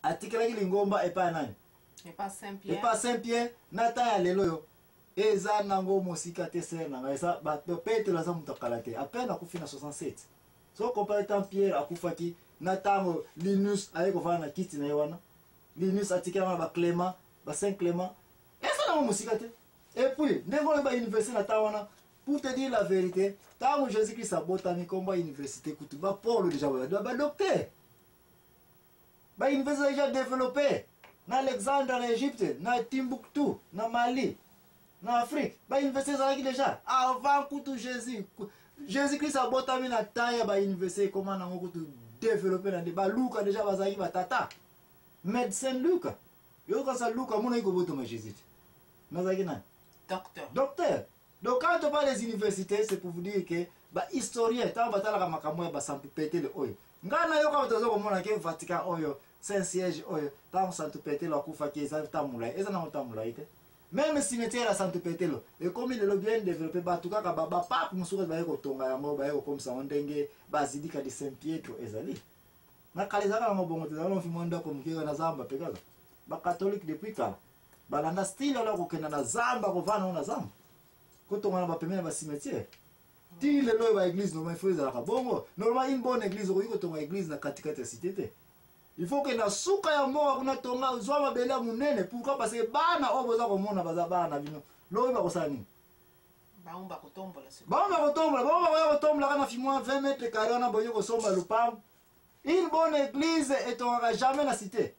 atikelaki lingomba epa nani epa Saint-Pierre epa Saint-Pierre nata ya lelo yo eza nango mosika te ser nanga eza Petelo aza mutu akala te apene akufi na 67 so compare tant Pierre akufaki na tango Linus aye kovana na kiti na ye wana Linus atikela ba Clément ba Saint Clément eza nango mosika te et puis ndenge oyo ba université na ta wana pour te dire la vérité tango Jésus-Christ abotami komba université kutu ba Paul déjà ba docteur ba université déjà développé na Alexandre en Égypte na Timbuktu na Mali na Afrique ba université ezalaki déjà avant kutu Jésus-Christ abotami na taya ba université comment nango kutu développer na ba Luka déjà bazaki ba tata médecin Luka yo quand ça Luka mona iko botoma Jésus nazaki na docteur donc quand on parle des universités c'est pour vous dire que ba historien tant batala makambo ba Saint Petelo oyo ngana yo quand tozo komona ke Vatican oyo Saint-Siège oyo tant Saint Petelo akufa ki eza tamula eza na tamula ite même cimetière à Saint Petelo et comme il est bien développé ba tuka ka ba pape musuka ba yeko tonga yango ba yeko comme ça ndenge bazilika de Saint Pietro ezali na kalizaka na mabongo te na fimanda ko mukira na zamba pekaza ba catholique depuis kala balanda style ala ko kena na zamba ko vana na zamba ko tonga na ba pemena ba cimetière ti le lo ba église no ma faut ka bongo normal une bonne église ko yiko tonga église na katikati ya cité te il faut que na suka ya moa kuna tonga zwa mabele munene pourquoi parce que bana oboza ko mona baza bana bino lo ba ko sani baomba kotombola kana fimwa 20 mètres carrés na boyo ko somba lupango. Une bonne église et on n'aura jamais la cité.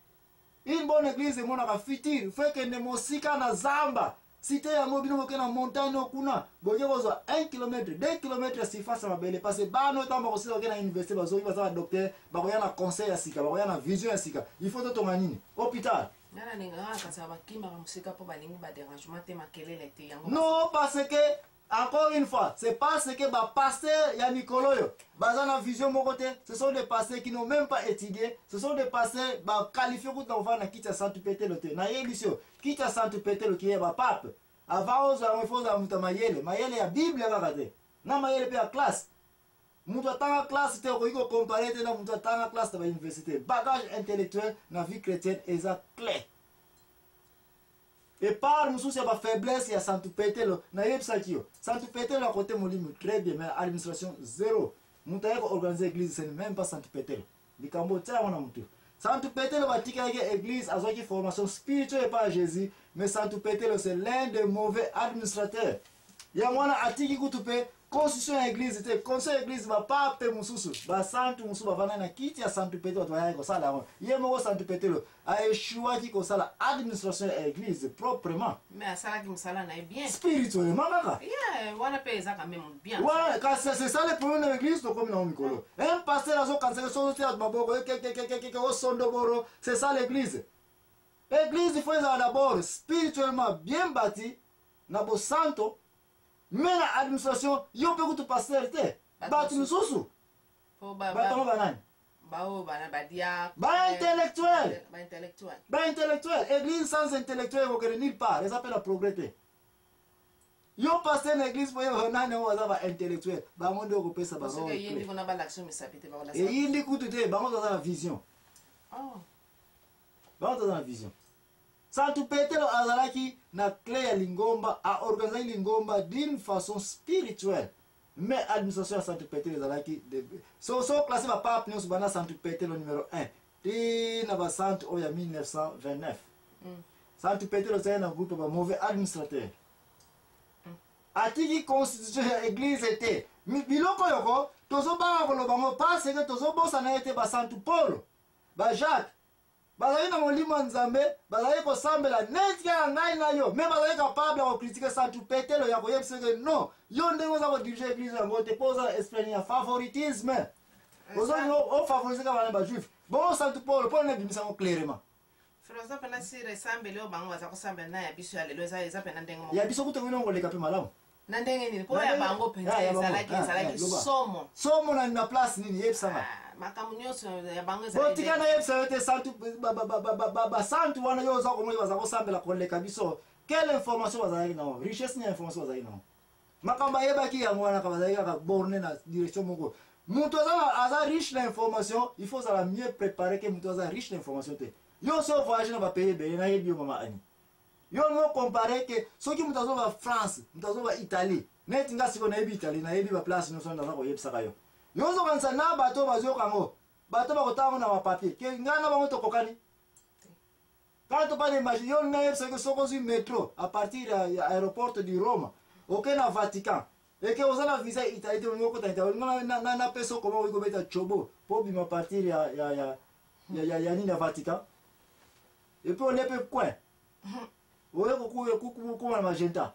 Une bonne église et mon aura futur fait que ne mosika na zamba cité ya mobile mo na montagne kuna boyo ko 1 km 2 km surface ma bele parce que ba no tamba ko sika na université bazo ba docteur ba ko na conseil ya sika ba ko na vision ya sika il faut to nini hôpital nana ninga kasa ba kima musika po ba lingi ba dérangement te makelele te yango non parce que encore une fois, c'est parce que les pasteurs, ya Nicoloyo, bazana vision mokote, ce sont des pasteurs qui n'ont même pas étudié, ce sont des pasteurs qualifiés pour t'envoyer na kita Saint Petelo te. Na yelisio, kita Saint Petelo qui est ba pape. Avant ozo amefoza muta mayele ya Bible ya kate. Na mayele pe ya classe. Mutu atanga classe te ko iko comparer te na mutu atanga classe ta ba université. Bagage intellectuel na vie chrétienne est clé. Et par nous souci à faiblesse, il y a Saint Petelo. Naïb Sakio. Saint Petelo à côté Molimo, très bien, mais administration zéro. Moutaïko organiser l'église, ce n'est même pas Saint Petelo. Likambo, tiens, on a moutou. Saint Petelo va dire que l'église a une formation spirituelle par Jésus, mais Saint Petelo c'est l'un des mauvais administrateurs. Il y a un article qui est constitution de l'église, le conseil de l'église va pas payer Moussou. Bah, Saint Moussou va venir quitter à Saint Petelo, va y aller comme ça là. Il y a un Saint Petelo a échoué qui comme ça l'administration de l'église proprement. Mais à ça là qui me sala n'a bien. Spirituellement, kaka. Yeah, on a payé ça quand même bien. Ouais, c'est ça le problème de l'église, comme dans Mikolo. Un pasteur a son cancer, son théâtre, maboko, c'est ça l'église. L'église, il faut d'abord spirituellement bien bâti, nabo santo. Mais l'administration, il y a un peu de pasteur. Bâti nous sous. Ba intellectuel. Ba intellectuel. Église sans intellectuel, vous ne nulle part. Ils appellent à progresser. Il y a un pasteur dans l'église pour y avoir un intellectuel. Ba monde européen ça va. Et il dit qu'on a pas l'action mais ça peut être. Et il dit que ba monde dans la vision. Oh. Ba monde dans la vision. Saint Petelo azalaki na clé ya lingomba a organiser lingomba d'une façon spirituelle. Mais l'administration de Saint Petelo azalaki so classé ma pape nous bana Saint Petelo numéro 1. Et na ba sant o ya 1929. Saint Petelo c'est un groupe de mauvais administrateurs. Atiki constitution ya église était biloko yoko tozo ba ko lobango parce que tozo bosa na été ba Saint Paul. Ba Jacques bazali na molimo nzambe bazali ko sambela neti ya ngai na yo mais bazali capable de critiquer Saint Petelo ya ko yebisa que non yo ndenge za ko diriger église yango te posa esprit ya favoritisme ozali o favoriser ka ba juif bon Saint Paul pour ne bimisa ko clairement frère ça pena si ressemble au bango za ko sambela na ya biso ya lelo za pena ndenge mo ya biso kutengo ngo leka pe malamu na ndenge nini po ya bango penza ezalaki somo na place nini yebisanga makambo nyonso ya bango ezalaki botikana yebisa te santu santu wana yo za komoi baza kosambela koleka biso quelle information bazalaki nango richesse ni information bazalaki nango makambo ayebaki yango wana bazalaki kaka borne na direction moko mutu aza riche na information il faut azala mieux préparé que mutu aza riche na information te yo so voyage na ba pays be na yebi mama ani yo no comparer que soki mutazo ba France mutazo ba Italie net nga siko na yebi Italie na yebi ba place no so na ko yebisa kayo yo zo kanisa na bato bazo kango bato ba kotango na ba papier ke ngana ba moto kokani quand on parle de yo na yebisa que soko zu métro à partir ya aéroport du Rome aucun na Vatican et que osala visa Italie to ngoko ta Italie na peso comment we go beta chobo pour bima partir ya ni na Vatican et puis on les peut quoi oye kuku na magenta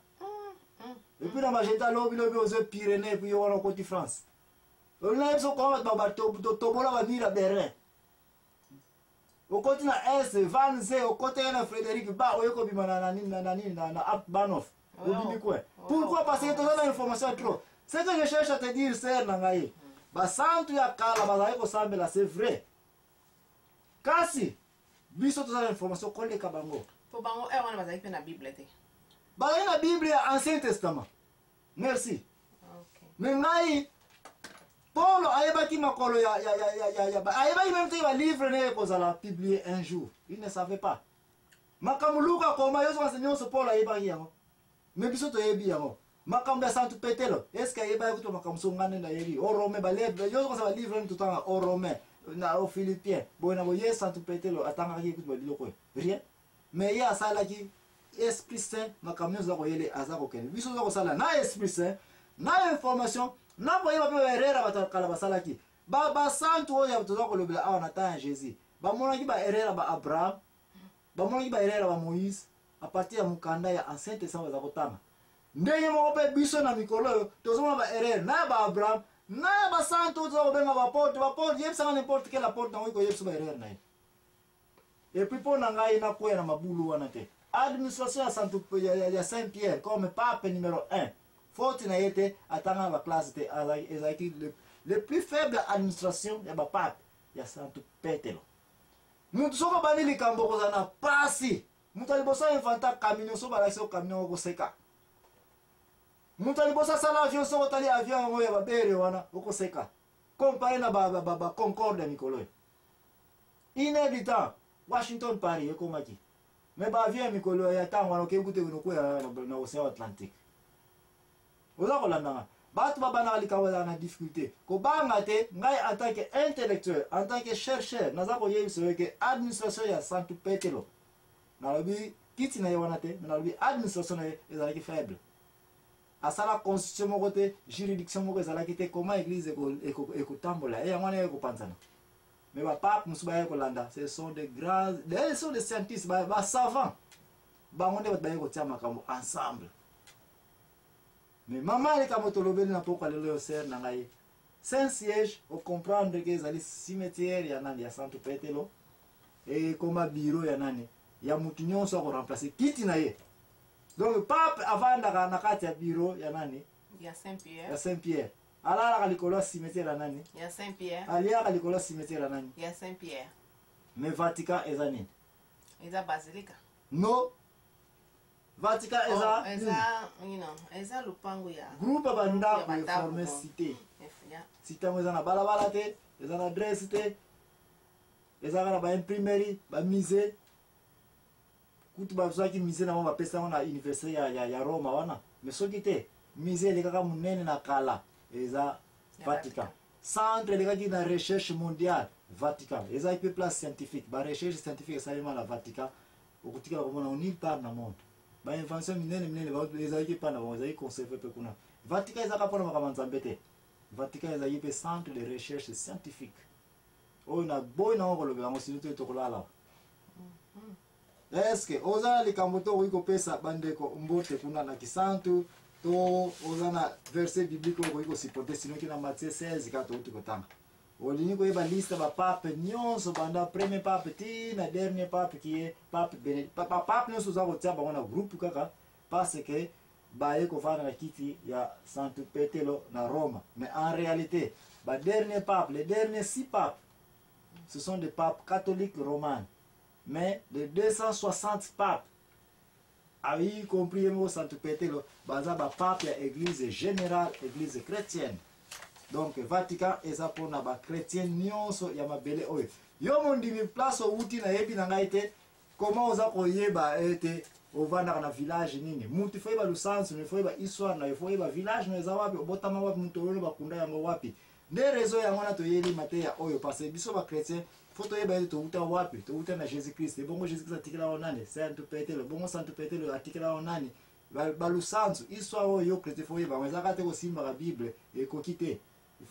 et puis na magenta lobi aux Pyrénées puis on en côté France on a so comment ba tobola ba mira berlin au côté na S Van Zee au côté na Frédéric ba oye ko bima na Banoff obibi quoi pourquoi parce que toza na information trop c'est que je cherche à te dire c'est na ngai ba santu ya kala ba ko sambela c'est vrai kasi biso toza na information koleka bango po bango wana bazali pe na Bible te bazali na Bible ya Ancien Testament merci okay mais ngai Paul ayebaki makolo ayebaki même te ba livre ne kozala publier un jour il ne savait pas makamuluka koma yoso enseignement so Paul ayebaki yango mais biso toyebi yango makambo ya Santu Petelo est-ce que ayebaki kuto makambo so ngane na yeli o Romain ba livre yoso ba livre tout temps au Romain na au Philippiens bona boye Santu Petelo atangaki kuto biloko rien mais ya sala ki Esprit Saint makambo zo koyele azako kene biso zo kosala na Esprit Saint na information na boye ba pe erreur batakala basala ki ba santu oya to zo kolobela awa na ta Jésus ba monaki ba erreur ba Abraham ba monaki ba erreur ba Moïse à partir ya mukanda ya Ancien Testament za kotanga ndenge moko pe biso na mikolo tozoma ba erreur na ba Abraham na ba santu zo benga ba porte yebisa n'importe quelle porte na ko yebisa ba erreur na et puis pour ngai na koya na mabulu wana te administration ya Santu ya Saint-Pierre comme pape numéro 1 faute na yete atanga ba classe te ezaki le plus faible administration ya ba pape ya Santu Petelo mutu soko bani likambo kozana pasi mutu alibosa inventa camion so ba laso camion ko seka mutu alibosa sala avion so tali avion ngo ya ba bere wana ko seka comparé na ba Concorde Nicolas inévitant Washington Paris ekomaki mais ba avion mikolo ya tango wana okekute ko ya na océan Atlantique oza kolandanga bato babana likawa na difficulté ko banga te ngai en tant que intellectuel en tant que chercheur naza koyebisa que administration ya Santu Petelo nalobi kiti na ye wana te nalobi administration na ye ezalaki faible asala constitution moko te juridiction moko ezalaki te comment église ekotambola e yango wana ekopanzana mais ba pape musu ba kolanda ce sont des grands ce sont des scientifiques ba savants bango nde baye kotia makambo ensemble mais maman les kamotolobeli na poko lelo ser na ngai Saint-Siège au comprendre que ezali cimetière ya nani ya Santu Petelo et comme bureau ya nani ya mutu nyonso ko remplacer kiti na ye donc pape avanda na kati ya bureau ya nani ya Saint-Pierre ya Saint-Pierre ala likolo cimetière ya nani ya Saint-Pierre alia likolo cimetière ya nani ya Saint-Pierre mais Vatican ezani eza basilica no Vatican eza eza lupango ya groupe banda ko former cité cité mo eza na balabala te eza na adresse te eza na ba imprimerie ba musée kutu ba zaki musée na ba pesa na université ya Roma wana mais soki te musée le kaka munene na kala eza Vatican centre le kaka na recherche mondiale Vatican eza ipe place scientifique ba recherche scientifique salima na Vatican okutika ko mona nulle part na monde ba invention minene ba ezaki pa na ezaki conserver pe kuna Vatican ezaka pona makamanzambe te Vatican ezaki pe centre de recherche scientifique oyo na boy na ngolo bango sinuto tokolala est-ce que oza likambo to wiko pesa bandeko mbote kuna na kisantu to oza na verset biblique ko wiko supporter sino ki na Matthieu 16 ka to tukotanga olini ko eba liste ba pape nyonso banda premier pape ti na dernier pape qui est pape Benedict pape nyonso za kotia bango na groupe kaka parce que baye ko fana na kiti ya Santu Petelo na Roma mais en réalité ba dernier pape les derniers 6 papes ce sont des papes catholiques romains mais les 260 papes y compris le Santu Petelo baza ba pape ya église générale église chrétienne donc Vatican eza pona ba chrétien nyonso ya mabele oyo yo mondimi place outi na yebi na ngai te comment oza koyeba ete ovandaka na village nini mutu foyeba lusansu ne foyeba histoire na yo foyeba village na eza wapi obotama wapi mutu oyo bakunda yango wapi nde rezo yango na toyeli mate ya oyo parce que biso ba chrétien faut toyeba ete touta wapi touta na Jésus Christ bongo Jésus Christ atikela onani saint petelo bongo saint petelo atikela onani balusansu histoire oyo chrétien foyeba ezaka te kosimba ka bible ekoki te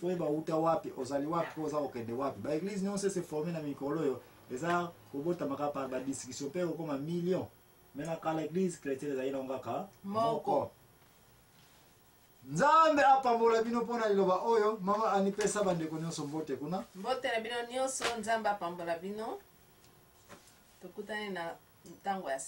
foyeba uta wapi ozali wapi ko oza kokende wapi ba église nyonso se former na mikolo oyo eza kobotamaka par ba discussion mpe kokoma million mena kala église chrétienne ezali nango kaka moko nzambe apambola bino mpona liloba oyo mama anipesa bandeko nyonso mbote kuna mbote na bino nyonso nzambe apambola bino tokutani na ntango ya